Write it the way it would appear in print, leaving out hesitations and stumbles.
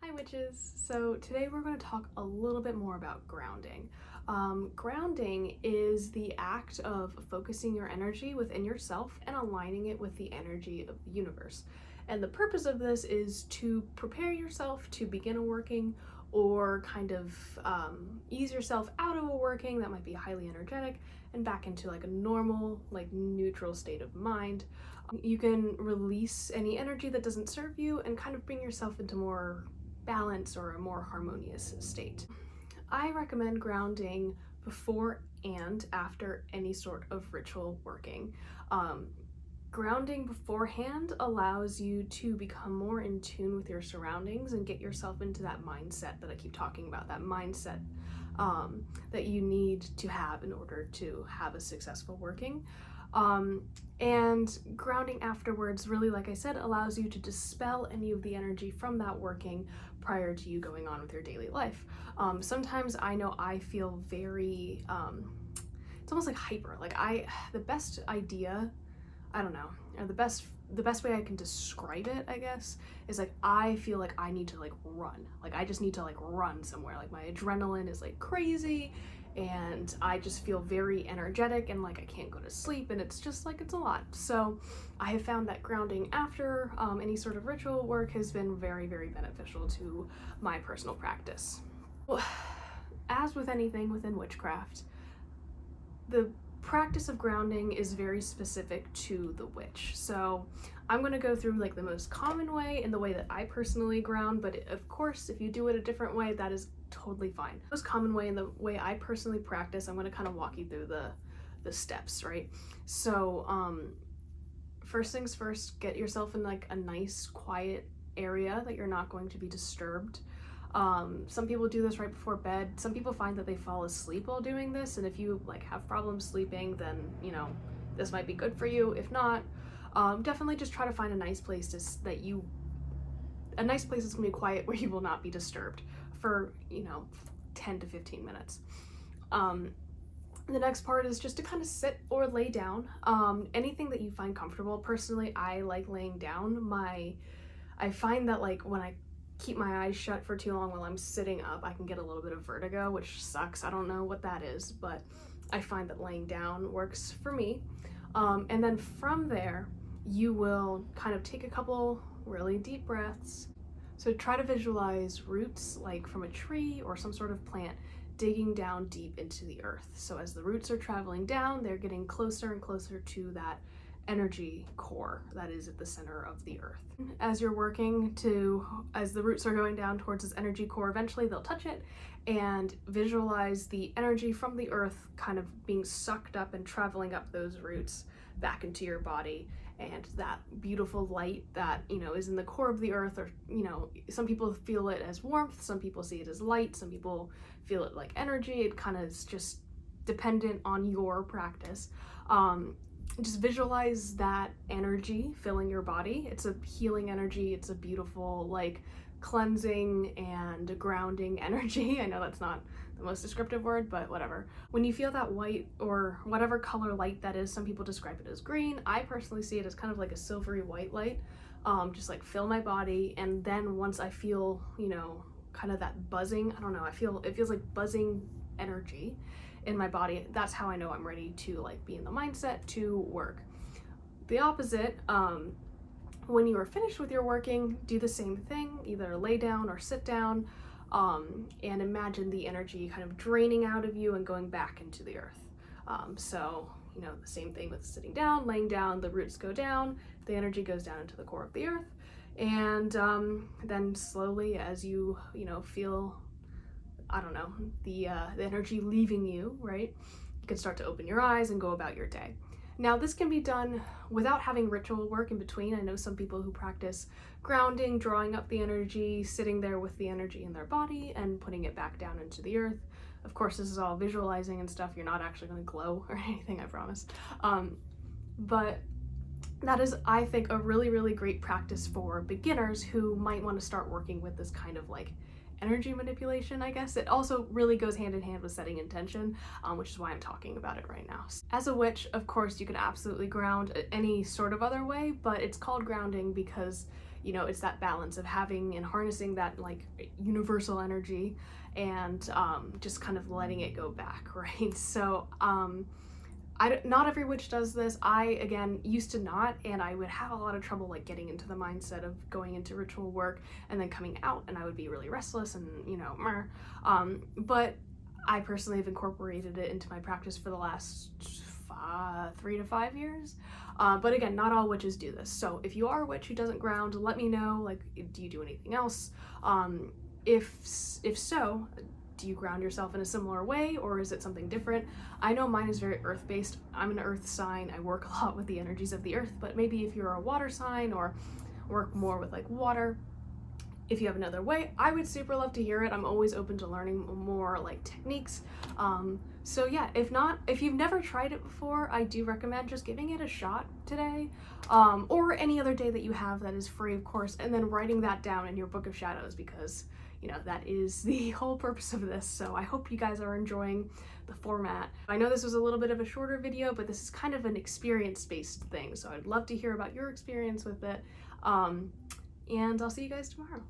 Hi witches! So today we're going to talk a little bit more about grounding. Grounding is the act of focusing your energy within yourself and aligning it with the energy of the universe. And the purpose of this is to prepare yourself to begin a working or kind of ease yourself out of a working that might be highly energetic and back into like a normal, like neutral state of mind. You can release any energy that doesn't serve you and kind of bring yourself into more balance or a more harmonious state. I recommend grounding before and after any sort of ritual working. Grounding beforehand allows you to become more in tune with your surroundings and get yourself into that mindset that I keep talking about, that mindset that you need to have in order to have a successful working. And grounding afterwards really, like I said, allows you to dispel any of the energy from that working prior to you going on with your daily life. Sometimes I know I feel very, it's almost like hyper, like the best idea, I don't know, or the best way I can describe it, I guess, is like I feel like I need to like run. Like I just need to like run somewhere. Like my adrenaline is like crazy and I just feel very energetic and like I can't go to sleep and it's just like it's a lot. So I have found that grounding after any sort of ritual work has been very, very beneficial to my personal practice. Well, as with anything within witchcraft, the practice of grounding is very specific to the witch. So I'm going to go through like the most common way and the way that I personally ground, but of course if you do it a different way, that is totally fine. The most common way and the way I personally practice, I'm going to kind of walk you through the steps, right? So first things first, get yourself in like a nice quiet area that you're not going to be disturbed. Some people do this right before bed. Some people find that they fall asleep while doing this, and if you like have problems sleeping, then you know this might be good for you. If not, definitely just try to find a nice place a nice place that's gonna be quiet where you will not be disturbed for 10 to 15 minutes. The next part is just to kind of sit or lay down. Anything that you find comfortable. Personally, I like laying down. I find that like when I keep my eyes shut for too long while I'm sitting up, I can get a little bit of vertigo, which sucks. I don't know what that is, but I find that laying down works for me. And then from there, you will kind of take a couple really deep breaths. So try to visualize roots like from a tree or some sort of plant digging down deep into the earth. So as the roots are traveling down, they're getting closer and closer to that energy core that is at the center of the earth. As you're working as the roots are going down towards this energy core, eventually they'll touch it, and visualize the energy from the earth kind of being sucked up and traveling up those roots back into your body, and that beautiful light that is in the core of the earth, or some people feel it as warmth, some people see it as light, some people feel it like energy. It kind of is just dependent on your practice. Just visualize that energy filling your body. It's a healing energy. It's a beautiful, like, cleansing and grounding energy. I know that's not the most descriptive word, but whatever. When you feel that white or whatever color light that is, some people describe it as green. I personally see it as kind of like a silvery white light, just like fill my body. And then once I feel, kind of that buzzing, I don't know, it feels like buzzing energy in my body, that's how I know I'm ready to like be in the mindset to work. The opposite, when you are finished with your working, do the same thing, either lay down or sit down, and imagine the energy kind of draining out of you and going back into the earth. So the same thing with sitting down, laying down, the roots go down, the energy goes down into the core of the earth, and then slowly as you feel, I don't know, the energy leaving you, right? You can start to open your eyes and go about your day. Now, this can be done without having ritual work in between. I know some people who practice grounding, drawing up the energy, sitting there with the energy in their body and putting it back down into the earth. Of course, this is all visualizing and stuff. You're not actually going to glow or anything, I promise. But that is, I think, a really, really great practice for beginners who might want to start working with this kind of like energy manipulation, I guess. It also really goes hand in hand with setting intention, which is why I'm talking about it right now. As a witch, of course, you can absolutely ground any sort of other way, but it's called grounding because you know, it's that balance of having and harnessing that like universal energy and just kind of letting it go back, right? So not every witch does this. I, again, used to not, and I would have a lot of trouble like getting into the mindset of going into ritual work and then coming out, and I would be really restless and, you know, but I personally have incorporated it into my practice for the last 3 to 5 years. But again, not all witches do this. So if you are a witch who doesn't ground, let me know, like, do you do anything else? If so, do you ground yourself in a similar way, or is it something different? I know mine is very earth-based. I'm an earth sign. I work a lot with the energies of the earth, but maybe if you're a water sign or work more with like water, if you have another way, I would super love to hear it. I'm always open to learning more like techniques. So yeah, if you've never tried it before, I do recommend just giving it a shot today, or any other day that you have that is free, of course, and then writing that down in your book of shadows, because you know, that is the whole purpose of this. So I hope you guys are enjoying the format. I know this was a little bit of a shorter video, but this is kind of an experience-based thing. So I'd love to hear about your experience with it. And I'll see you guys tomorrow.